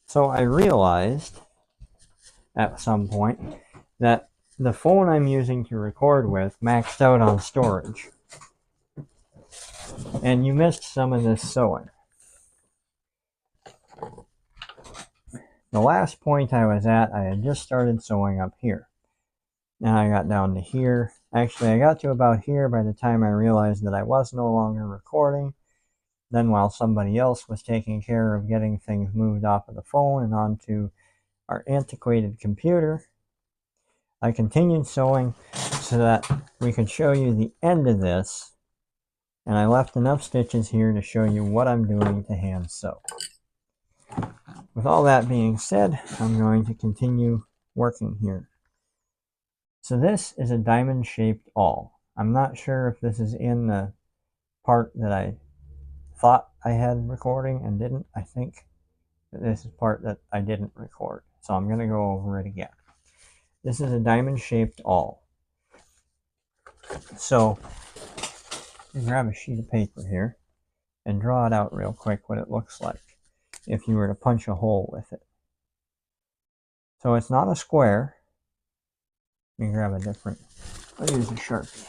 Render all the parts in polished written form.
So I realized at some point that the phone I'm using to record with maxed out on storage. And you missed some of this sewing. The last point I was at, I had just started sewing up here. And I got down to here. Actually, I got to about here by the time I realized that I was no longer recording. Then while somebody else was taking care of getting things moved off of the phone and onto our antiquated computer, I continued sewing so that we could show you the end of this. And I left enough stitches here to show you what I'm doing to hand sew. With all that being said, I'm going to continue working here. So this is a diamond-shaped awl. I'm not sure if this is in the part that I thought I had recording and didn't. I think that this is part that I didn't record. So I'm going to go over it again. This is a diamond-shaped awl. So grab a sheet of paper here and draw it out real quick what it looks like if you were to punch a hole with it. So it's not a square. Let me grab a different, I'll use a Sharpie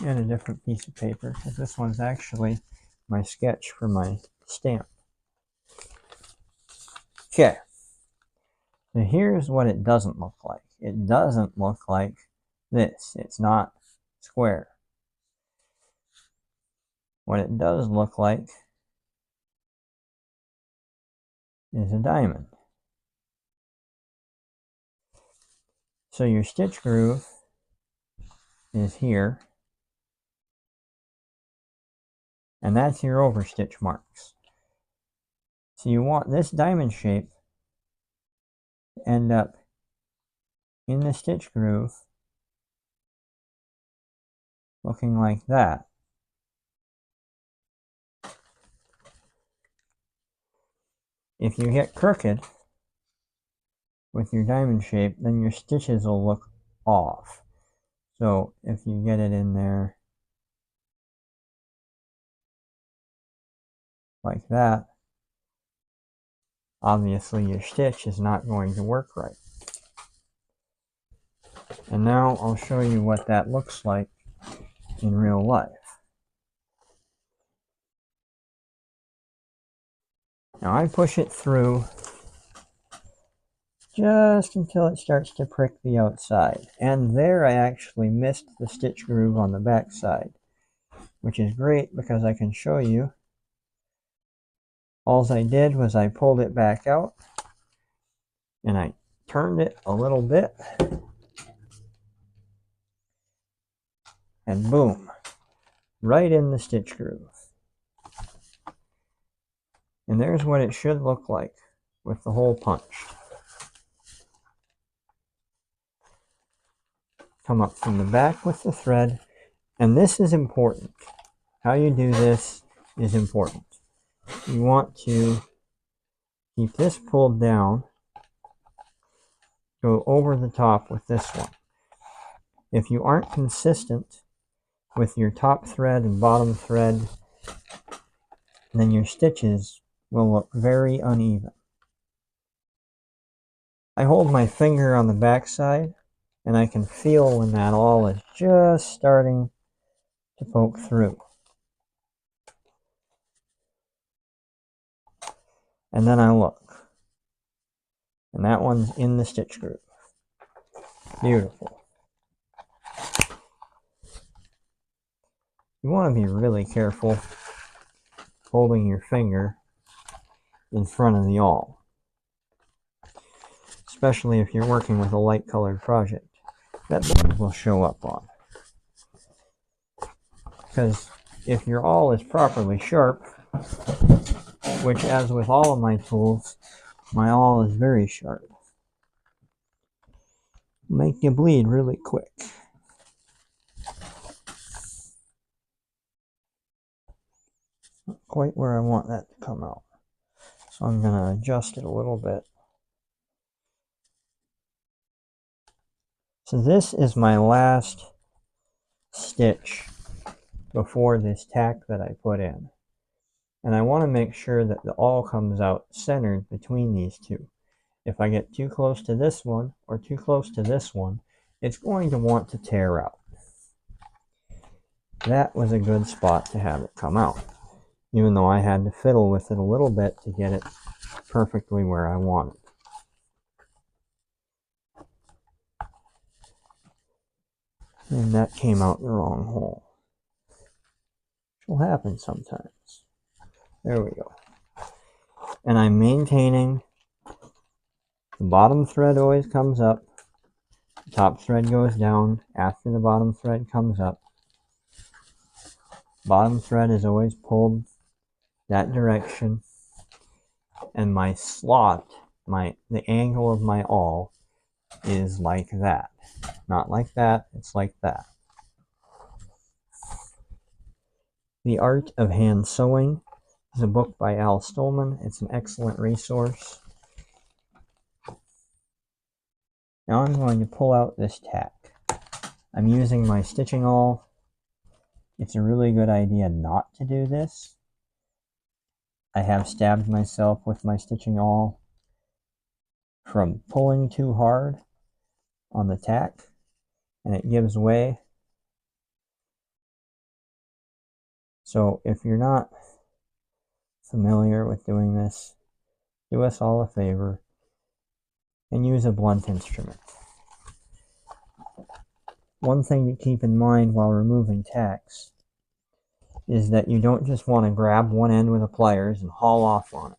and a different piece of paper, because this one's actually my sketch for my stamp. Okay, so here's what it doesn't look like. It doesn't look like this. It's not square. What it does look like is a diamond. So your stitch groove is here, and that's your overstitch marks. So you want this diamond shape to end up in the stitch groove looking like that. If you get crooked with your diamond shape, then your stitches will look off. So if you get it in there like that, obviously your stitch is not going to work right. And now I'll show you what that looks like in real life. Now I push it through just until it starts to prick the outside. And there I actually missed the stitch groove on the back side, which is great because I can show you. All I did was I pulled it back out and I turned it a little bit, and boom, right in the stitch groove. And there's what it should look like with the hole punched. Come up from the back with the thread, and this is important. How you do this is important. You want to keep this pulled down, go over the top with this one. If you aren't consistent with your top thread and bottom thread, then your stitches will look very uneven. I hold my finger on the back side, and I can feel when that awl is just starting to poke through. And then I look, and that one's in the stitch groove. Beautiful. You want to be really careful holding your finger in front of the awl, especially if you're working with a light colored project that will show up on. Because if your awl is properly sharp, which as with all of my tools, my awl is very sharp, make you bleed really quick. Not quite where I want that to come out. So I'm going to adjust it a little bit. So this is my last stitch before this tack that I put in. And I want to make sure that the awl comes out centered between these two. If I get too close to this one or too close to this one, it's going to want to tear out. That was a good spot to have it come out, even though I had to fiddle with it a little bit to get it perfectly where I wanted. And that came out the wrong hole. Which will happen sometimes. There we go. And I'm maintaining the bottom thread always comes up, the top thread goes down after the bottom thread comes up. Bottom thread is always pulled that direction, and my slot, the angle of my awl is like that. Not like that, it's like that. The Art of Hand Sewing is a book by Al Stolman. It's an excellent resource. Now I'm going to pull out this tack. I'm using my stitching awl. It's a really good idea not to do this. I have stabbed myself with my stitching awl from pulling too hard on the tack, and it gives way. So if you're not familiar with doing this, do us all a favor and use a blunt instrument. One thing to keep in mind while removing tacks is that you don't just want to grab one end with the pliers and haul off on it.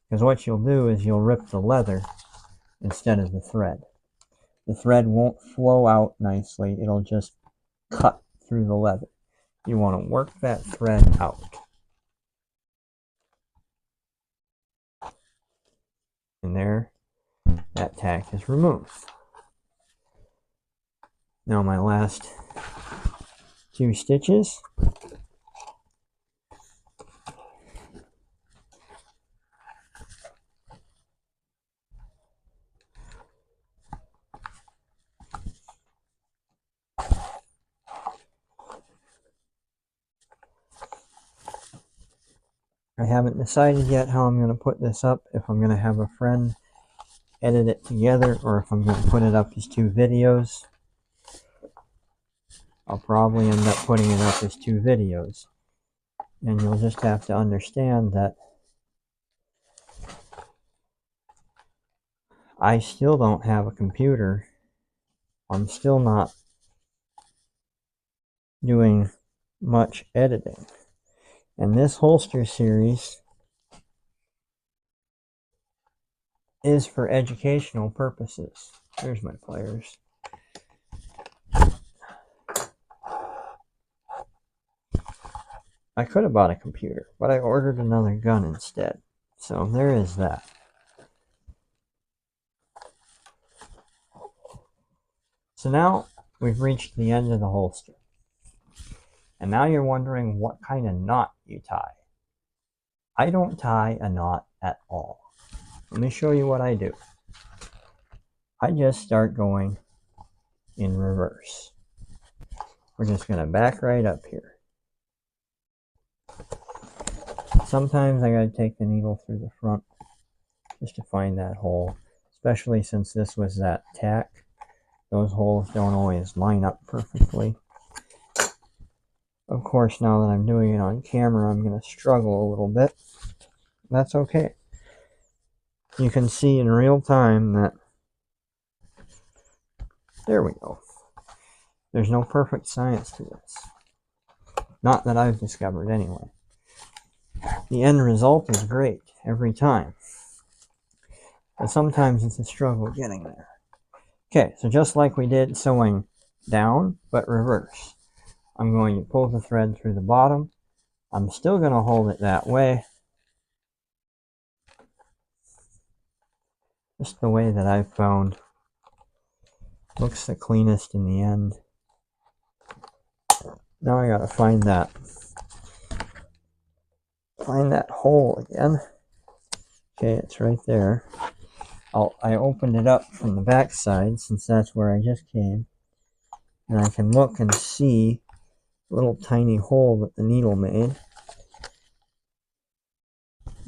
Because what you'll do is you'll rip the leather instead of the thread. The thread won't flow out nicely, it'll just cut through the leather. You want to work that thread out. And there, that tack is removed. Now my last 2 stitches. I haven't decided yet how I'm going to put this up, if I'm going to have a friend edit it together or if I'm going to put it up as 2 videos. I'll probably end up putting it up as 2 videos. And you'll just have to understand that I still don't have a computer. I'm still not doing much editing. And this holster series is for educational purposes. There's my pliers. I could have bought a computer, but I ordered another gun instead. So there is that. So now we've reached the end of the holster. And now you're wondering what kind of knot you tie. I don't tie a knot at all. Let me show you what I do. I just start going in reverse. We're just going to back right up here. Sometimes I got to take the needle through the front just to find that hole, especially since this was that tack. Those holes don't always line up perfectly. Of course, now that I'm doing it on camera, I'm going to struggle a little bit. That's okay. You can see in real time that, there we go. There's no perfect science to this. Not that I've discovered anyway. The end result is great every time. But sometimes it's a struggle getting there. Okay, so just like we did sewing down, but reverse. I'm going to pull the thread through the bottom. I'm still going to hold it that way. Just the way that I've found looks the cleanest in the end. Now I gotta find that hole again. Okay, it's right there. I opened it up from the back side since that's where I just came. And I can look and see a little tiny hole that the needle made.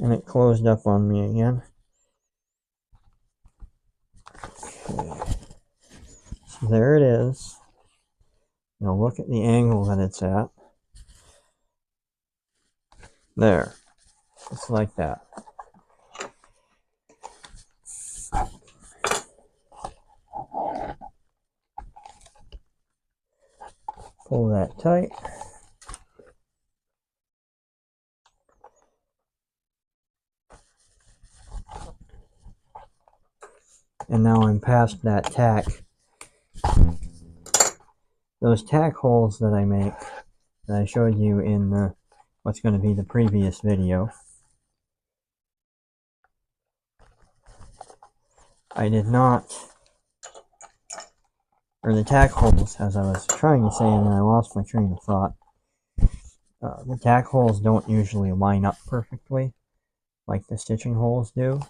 and it closed up on me again. Okay. So there it is. Now look at the angle that it's at. There. Just like that. Pull that tight. And now I'm past that tack. Those tack holes that I make, that I showed you in what's going to be the previous video, I did not, or the tack holes, as I was trying to say, and then I lost my train of thought. The tack holes don't usually line up perfectly like the stitching holes do,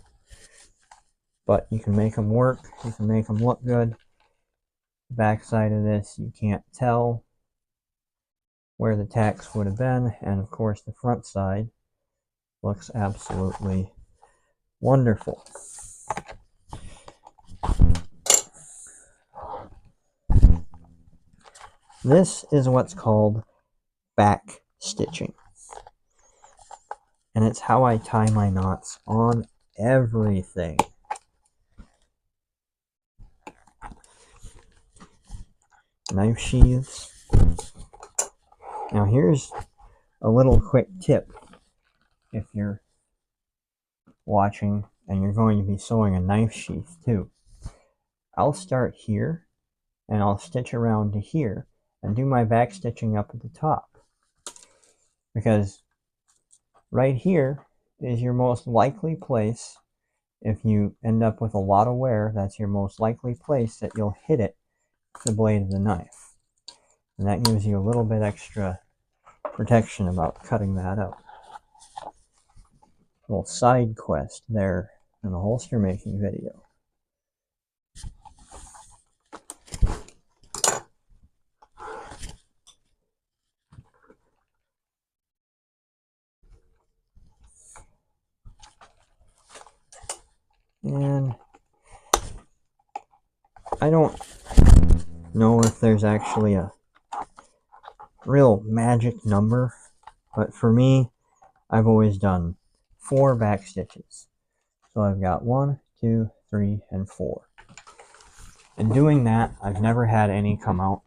but you can make them work, you can make them look good. The back side of this, you can't tell where the tacks would have been, and of course the front side looks absolutely wonderful. This is what's called back stitching, and it's how I tie my knots on everything. Knife sheaths. Now here's a little quick tip if you're watching and you're going to be sewing a knife sheath too. I'll start here and I'll stitch around to here and do my back stitching up at the top, because right here is your most likely place. If you end up with a lot of wear, that's your most likely place that you'll hit it with the blade of the knife, and that gives you a little bit extra protection about cutting that out. A little side quest there in the holster making video. And I don't know if there's actually a real magic number, but for me, I've always done 4 back stitches. So I've got 1, 2, 3, and 4. And doing that, I've never had any come out.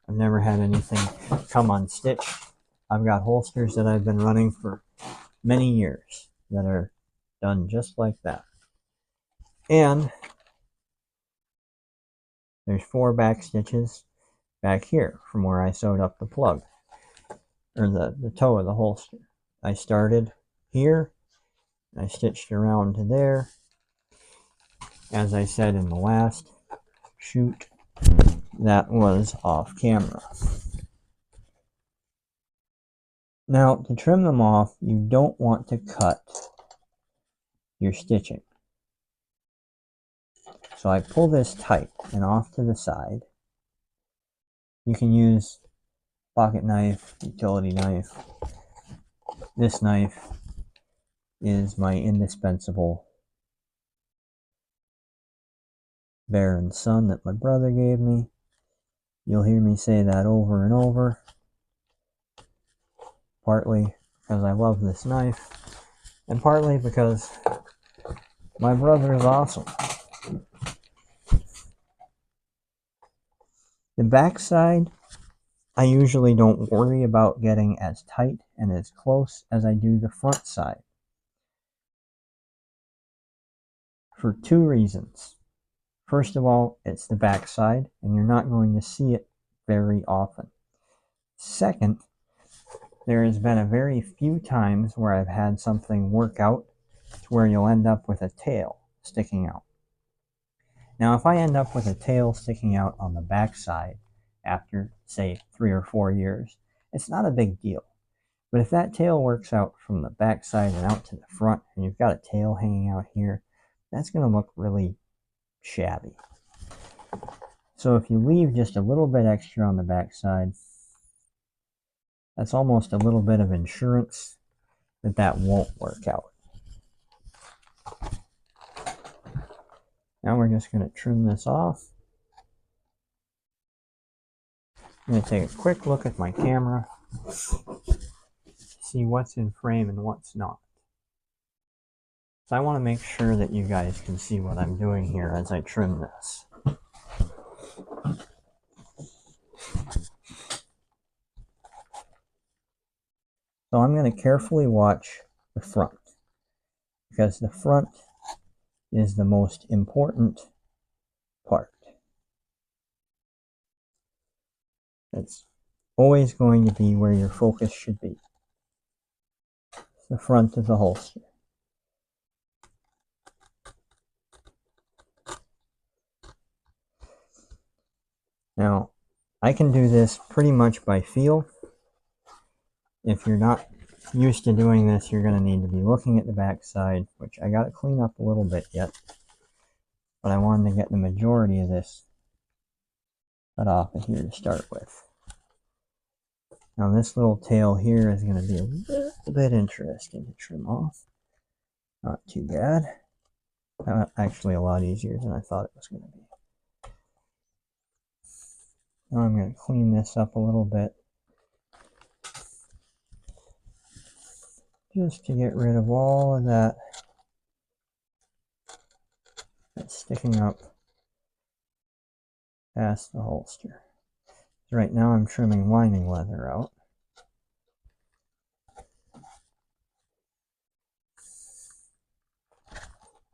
I've never had anything come unstitched. I've got holsters that I've been running for many years that are done just like that. And there's 4 back stitches back here from where I sewed up the plug, or the toe of the holster. I started here, I stitched around to there. As I said in the last shoot, that was off camera. Now, to trim them off, you don't want to cut your stitching. So I pull this tight and off to the side. You can use pocket knife, utility knife. This knife is my indispensable Bear and Son that my brother gave me. You'll hear me say that over and over, partly because I love this knife, and partly because my brother is awesome. The backside, I usually don't worry about getting as tight and as close as I do the front side, for 2 reasons. First of all, it's the backside, and you're not going to see it very often. Second, there has been a very few times where I've had something work out to where you'll end up with a tail sticking out. Now, if I end up with a tail sticking out on the backside after, say, 3 or 4 years, it's not a big deal. But if that tail works out from the backside and out to the front, and you've got a tail hanging out here, that's going to look really shabby. So if you leave just a little bit extra on the backside, that's almost a little bit of insurance that that won't work out. Now we're just going to trim this off. I'm going to take a quick look at my camera, see what's in frame and what's not. So I want to make sure that you guys can see what I'm doing here as I trim this. So I'm going to carefully watch the front, because the front is the most important part. It's always going to be where your focus should be. The front of the holster. Now, I can do this pretty much by feel. If you're not used to doing this, you're going to need to be looking at the back side, which I got to clean up a little bit yet. But I wanted to get the majority of this cut off of here to start with. Now this little tail here is going to be a little bit interesting to trim off. Not too bad. Actually a lot easier than I thought it was going to be. Now I'm going to clean this up a little bit, just to get rid of all of that that's sticking up past the holster. Right now I'm trimming lining leather out.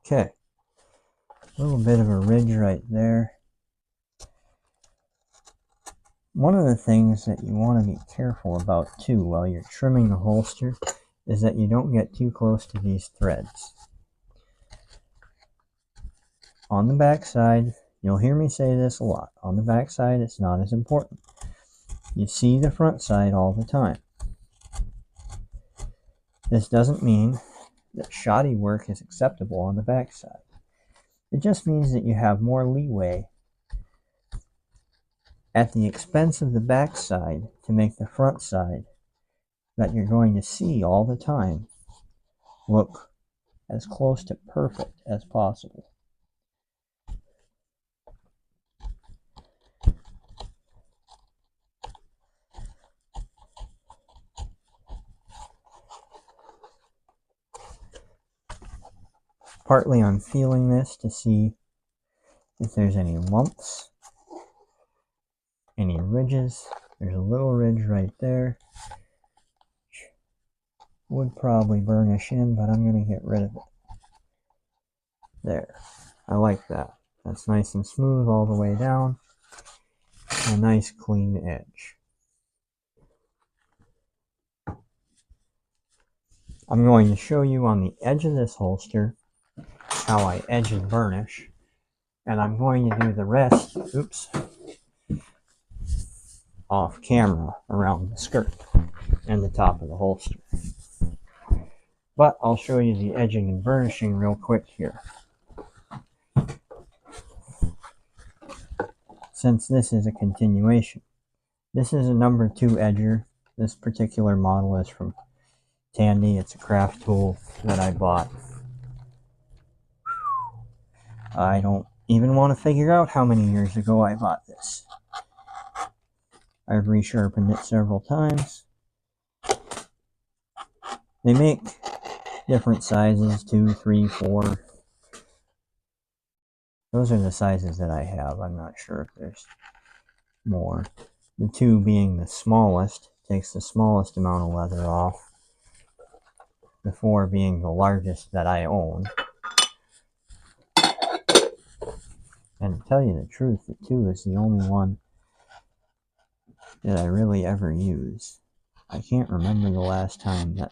Okay, a little bit of a ridge right there. One of the things that you want to be careful about too while you're trimming the holster is that you don't get too close to these threads. On the back side, you'll hear me say this a lot, on the back side it's not as important. You see the front side all the time. This doesn't mean that shoddy work is acceptable on the back side. It just means that you have more leeway at the expense of the back side to make the front side that you're going to see all the time look as close to perfect as possible. Partly I'm feeling this to see if there's any lumps, any ridges. There's a little ridge right there. Would probably burnish in, but I'm going to get rid of it. There. I like that. That's nice and smooth all the way down. A nice clean edge. I'm going to show you on the edge of this holster how I edge and burnish, and I'm going to do the rest, off camera around the skirt and the top of the holster. But I'll show you the edging and burnishing real quick here. Since this is a continuation. This is a number 2 edger. This particular model is from Tandy. It's a craft tool that I bought. I don't even want to figure out how many years ago I bought this. I've resharpened it several times. They make different sizes, 2, 3, 4. Those are the sizes that I have. I'm not sure if there's more. The 2 being the smallest, takes the smallest amount of leather off. The 4 being the largest that I own. And to tell you the truth, the 2 is the only one that I really ever use. I can't remember the last time that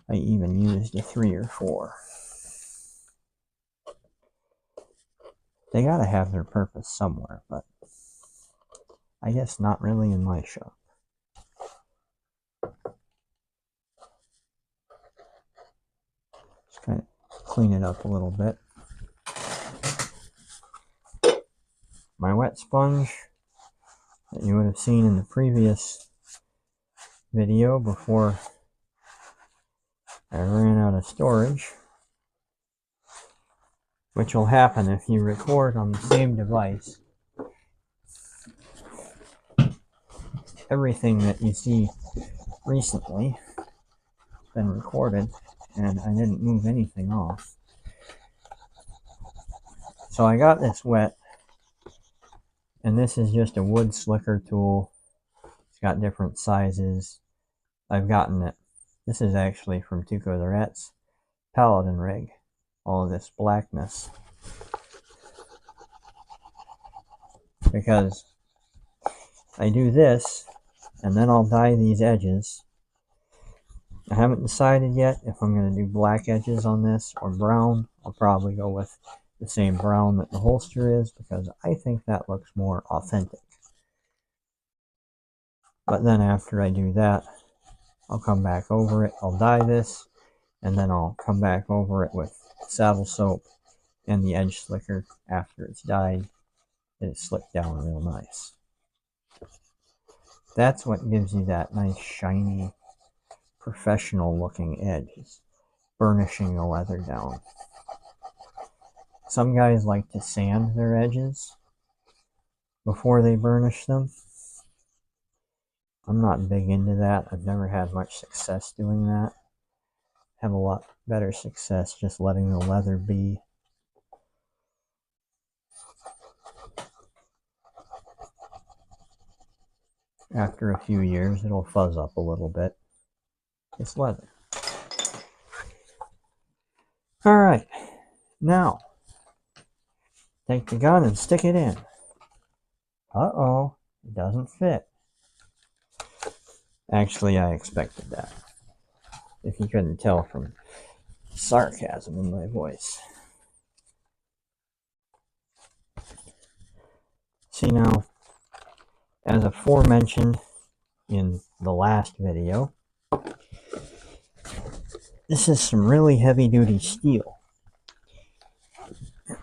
I even used a 3 or 4. They gotta have their purpose somewhere, but I guess not really in my shop. Just kind of clean it up a little bit. My wet sponge that you would have seen in the previous video before I ran out of storage. which will happen if you record on the same device. Everything that you see recently has been recorded, and I didn't move anything off. So I got this wet, and this is just a wood slicker tool. It's got different sizes. I've gotten it. This is actually from Tuco the Rat's Paladin rig. All of this blackness. Because I do this, and then I'll dye these edges. I haven't decided yet if I'm going to do black edges on this or brown. I'll probably go with the same brown that the holster is, because I think that looks more authentic. But then after I do that, I'll come back over it, I'll dye this, and then I'll come back over it with saddle soap and the edge slicker after it's dyed. It's slicked down real nice. That's what gives you that nice shiny, professional looking edge, burnishing the leather down. Some guys like to sand their edges before they burnish them. I'm not big into that. I've never had much success doing that. Have a lot better success just letting the leather be. After a few years, it'll fuzz up a little bit. It's leather. Alright, now, take the gun and stick it in. Uh-oh, it doesn't fit. Actually, I expected that. If you couldn't tell from sarcasm in my voice. See now, as aforementioned in the last video, this is some really heavy-duty steel.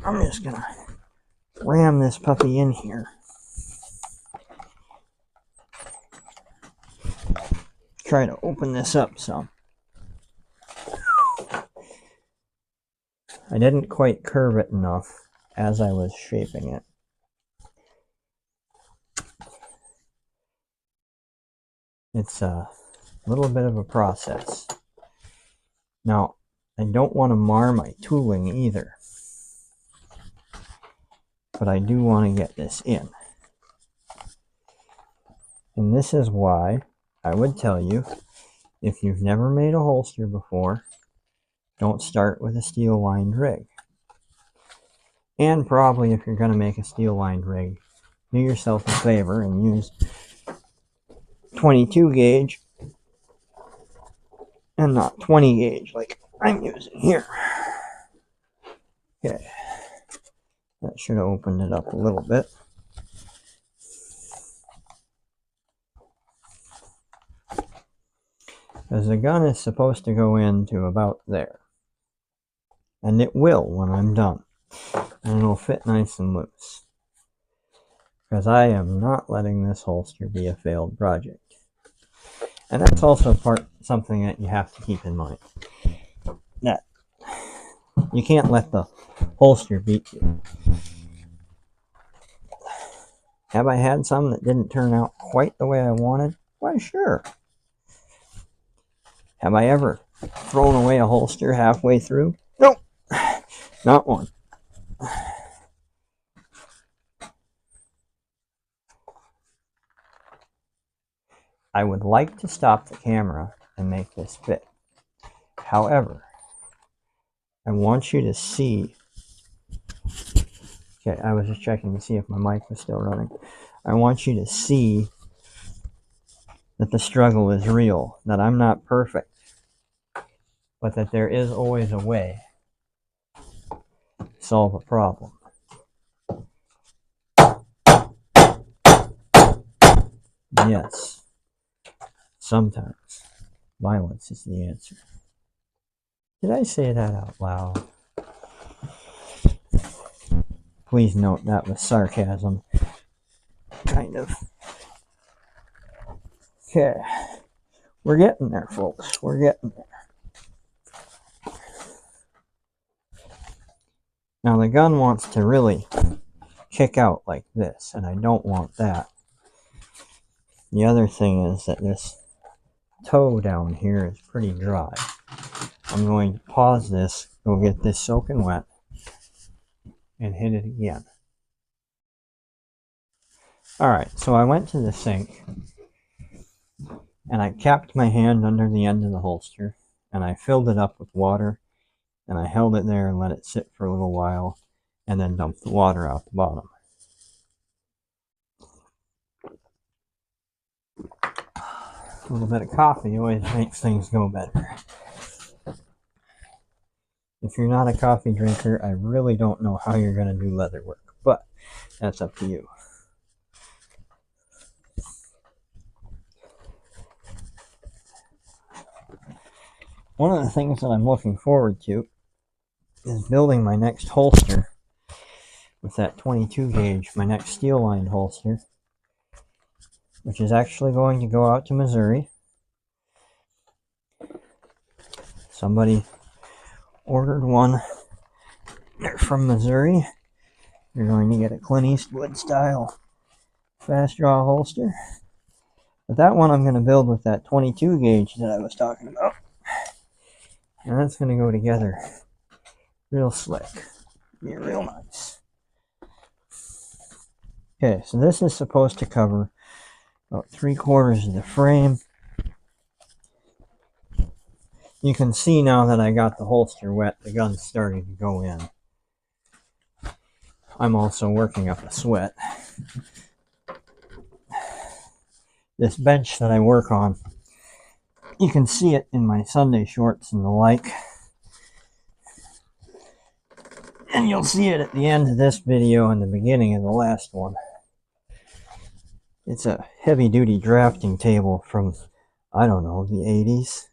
I'm just gonna ram this puppy in here. Try to open this up some. I didn't quite curve it enough as I was shaping it. It's a little bit of a process. Now, I don't want to mar my tooling either, but I do want to get this in. And this is why I would tell you, if you've never made a holster before, don't start with a steel-lined rig. And probably if you're going to make a steel-lined rig, do yourself a favor and use 22 gauge and not 20 gauge like I'm using here. Okay, that should have opened it up a little bit. Because the gun is supposed to go into about there. And it will when I'm done. And it'll fit nice and loose. Because I am not letting this holster be a failed project. And that's also something that you have to keep in mind. That you can't let the holster beat you. Have I had some that didn't turn out quite the way I wanted? Why, sure. Have I ever thrown away a holster halfway through? Nope. Not one. I would like to stop the camera and make this fit. However, I want you to see... Okay, I was just checking to see if my mic was still running. I want you to see that the struggle is real, that I'm not perfect, but that there is always a way to solve a problem. Yes, sometimes violence is the answer. Did I say that out loud? Please note that was sarcasm. Kind of. Okay. We're getting there, folks. We're getting there. Now the gun wants to really kick out like this, and I don't want that. The other thing is that this toe down here is pretty dry. I'm going to pause this, go get this soaking wet, and hit it again. Alright, so I went to the sink, and I capped my hand under the end of the holster, and I filled it up with water, and I held it there and let it sit for a little while, and then dumped the water out the bottom. A little bit of coffee always makes things go better. If you're not a coffee drinker, I really don't know how you're going to do leather work, but that's up to you. One of the things that I'm looking forward to is building my next holster with that 22 gauge, my next steel lined holster, which is actually going to go out to Missouri. Somebody ordered one. They're from Missouri. You're going to get a Clint Eastwood style fast draw holster. But that one I'm going to build with that 22 gauge that I was talking about. And that's going to go together real slick. Be real nice. Okay, so this is supposed to cover about 3/4 of the frame. You can see now that I got the holster wet, the gun's starting to go in. I'm also working up a sweat. This bench that I work on, you can see it in my Sunday shorts and the like. And you'll see it at the end of this video and the beginning of the last one. It's a heavy-duty drafting table from, I don't know, the 80s.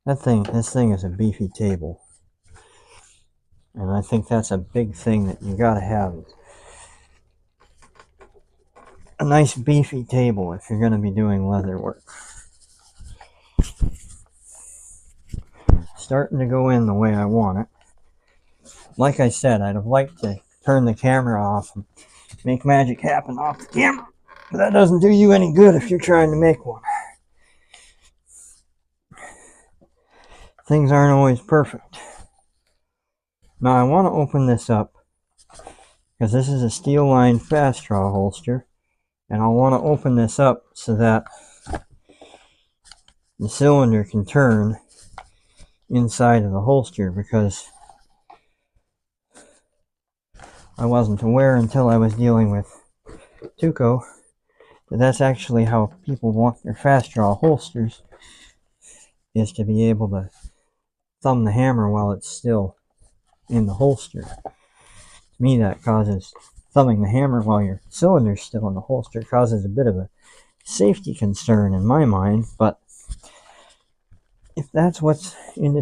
This thing is a beefy table. And I think that's a big thing that you gotta have. A nice beefy table if you're gonna be doing leather work. Starting to go in the way I want it. Like I said, I'd have liked to turn the camera off and make magic happen off the camera. But that doesn't do you any good if you're trying to make one. Things aren't always perfect. Now I want to open this up because this is a steel lined fast draw holster, and I want to open this up so that the cylinder can turn inside of the holster, because I wasn't aware until I was dealing with Tuco that that's actually how people want their fast draw holsters, is to be able to thumb the hammer while it's still in the holster. To me, that causes thumbing the hammer while your cylinder's still in the holster causes a bit of a safety concern in my mind, but if that's what's in this